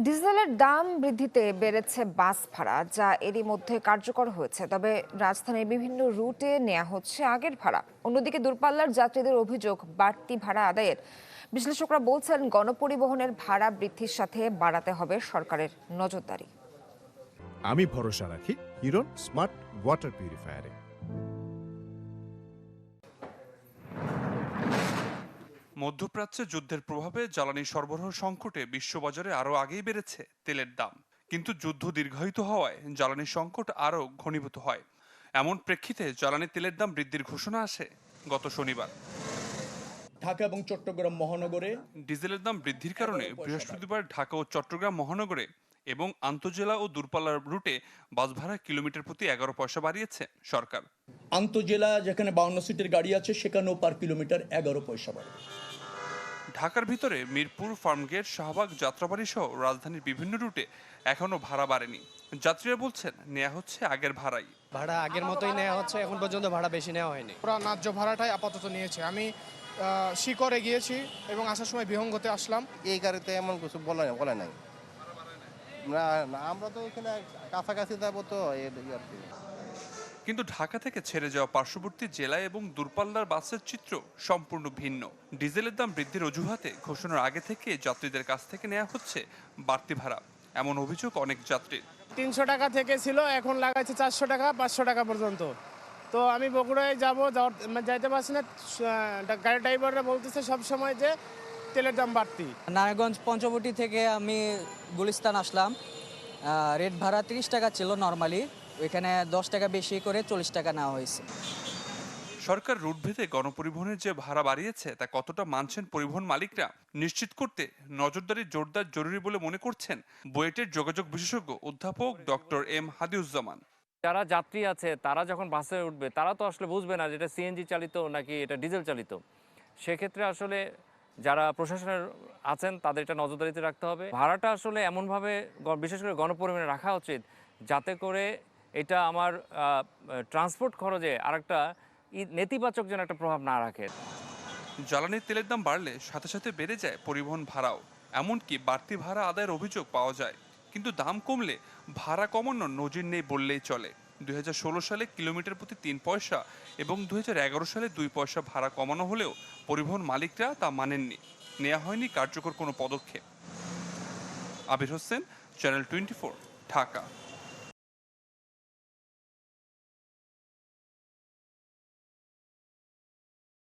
ডিজেলের দাম বৃদ্ধিতে বেড়েছে বাস ভাড়া, যা এরই মধ্যে কার্যকর হয়েছে। তবে রাজধানীর বিভিন্ন রুটে নেওয়া হচ্ছে আগের ভাড়া। অন্যদিকে দূরপাল্লার যাত্রীদের অভিযোগ বাড়তি ভাড়া আদায়ের। বিশ্লেষকরা বলছেন, গণপরিবহনের ভাড়া বৃদ্ধির সাথে বাড়াতে হবে সরকারের নজরদারি। আমি ভরসা রাখি হিরন স্মার্ট ওয়াটার পিউরিফায়ারে। মধ্যপ্রাচ্যে যুদ্ধের প্রভাবে জ্বালানি সরবরাহ সংকটে বিশ্ববাজারে আরও আগেই বেড়েছে তেলের দাম। কিন্তু যুদ্ধ দীর্ঘায়িত হওয়ায় জ্বালানি সংকট আরও ঘনীভূত হয়। এমন প্রেক্ষিতে জ্বালানি তেলের দাম বৃদ্ধির ঘোষণা আসে গত শনিবার। ঢাকা এবং চট্টগ্রাম মহানগরে ডিজেলের দাম বৃদ্ধির কারণে বৃহস্পতিবার ঢাকা ও চট্টগ্রাম মহানগরে এবং আন্তজেলা ও দূরপাল্লার রুটে বাস ভাড়া কিলোমিটার প্রতি 11 পয়সা বাড়িয়েছে সরকার। আন্তজেলা যেখানে 52 সিটের গাড়ি আছে সেখানেও পার কিলোমিটার 11 পয়সা বাড়বে। ঢাকার ভিতরে মিরপুর, ফার্মগেট, শাহবাগ, যাত্রাবাড়ি সহ রাজধানীর বিভিন্ন রুটে এখনো ভাড়া বাড়েনি। যাত্রীরা বলছেন, নেওয়া হচ্ছে আগের ভাড়াই। ভাড়া আগের মতোই নেওয়া হচ্ছে, এখন পর্যন্ত ভাড়া বেশি নেওয়া হয়নি। পুরো ন্যায্য ভাড়াটাই আপাতত নিয়েছে। আমি শিকরে গিয়েছি এবং আসার সময় বিহঙ্গতে আসলাম। এই গাড়িতে এমন কিছু বলে নাই। না, আমরা তো এখানে কাছাকাছি যাবো তো আর কি। কিন্তু ঢাকা থেকে ছেড়ে যাওয়া পার্শ্ববর্তী জেলা এবং দূরপাল্লার বাসের চিত্র সম্পূর্ণ ভিন্ন। ডিজেলের দাম বৃদ্ধির অজুহাতে ঘোষণার আগে থেকে যাত্রীদের কাছ থেকে নেওয়া হচ্ছে বাড়তি ভাড়া, এমন অভিযোগ অনেক যাত্রীর। 300 টাকা থেকে ছিল, এখন লাগাচ্ছে 400 টাকা 500 টাকা পর্যন্ত। তো আমি বগুড়ায় যাইতে পারছি না। গাড়ি ড্রাইভাররা বলতেছে সব সময় যে তেলের দাম বাড়তি। নারায়ণগঞ্জ পঞ্চবটি থেকে আমি গুলিস্তান আসলাম। রেট ভাড়া 30 টাকা ছিল নর্মালি, ওইখানে 10 টাকা বেশি করে 40 টাকা নেওয়া হয়েছে। সরকার রুটভেদে গণপরিবহনের যে ভাড়া বাড়িয়েছে তা কতটা মানছেন পরিবহন মালিকরা, নিশ্চিত করতে নজরদারি জোরদার জরুরি বলে মনে করছেন বুয়েটের যোগাযোগ বিশেষজ্ঞ অধ্যাপক ডক্টর এম হাদিউজ্জামান। যারা যাত্রী আছে তারা যখন বাসে উঠবে তারা তো আসলে বুঝবে না যে এটা সিএনজি চালিত নাকি এটা ডিজেল চালিত। সেক্ষেত্রে আসলে যারা প্রশাসনের আছেন তাদের এটা নজরদারিতে রাখতে হবে। ভাড়াটা আসলে এমনভাবে বিশেষ করে গণপরিবহনে রাখা উচিত যাতে করে এটা আমার ট্রান্সপোর্ট খরচে আরেকটা নেতিবাচক যেন একটা প্রভাব না রাখে। জ্বালানির তেলের দাম বাড়লে সাথে সাথে বেড়ে যায় পরিবহন ভাড়াও। এমনকি বাড়তি ভাড়া আদায়ের অভিযোগ পাওয়া যায়। কিন্তু দাম কমলে ভাড়া কমানোর নজির নেই বললেই চলে। 2016 সালে কিলোমিটার প্রতি 3 পয়সা এবং 2011 সালে 2 পয়সা ভাড়া কমানো হলেও পরিবহন মালিকরা তা মানেননি। নেওয়া হয়নি কার্যকর কোনো পদক্ষেপ। আবির হোসেন, চ্যানেল 24, ঢাকা।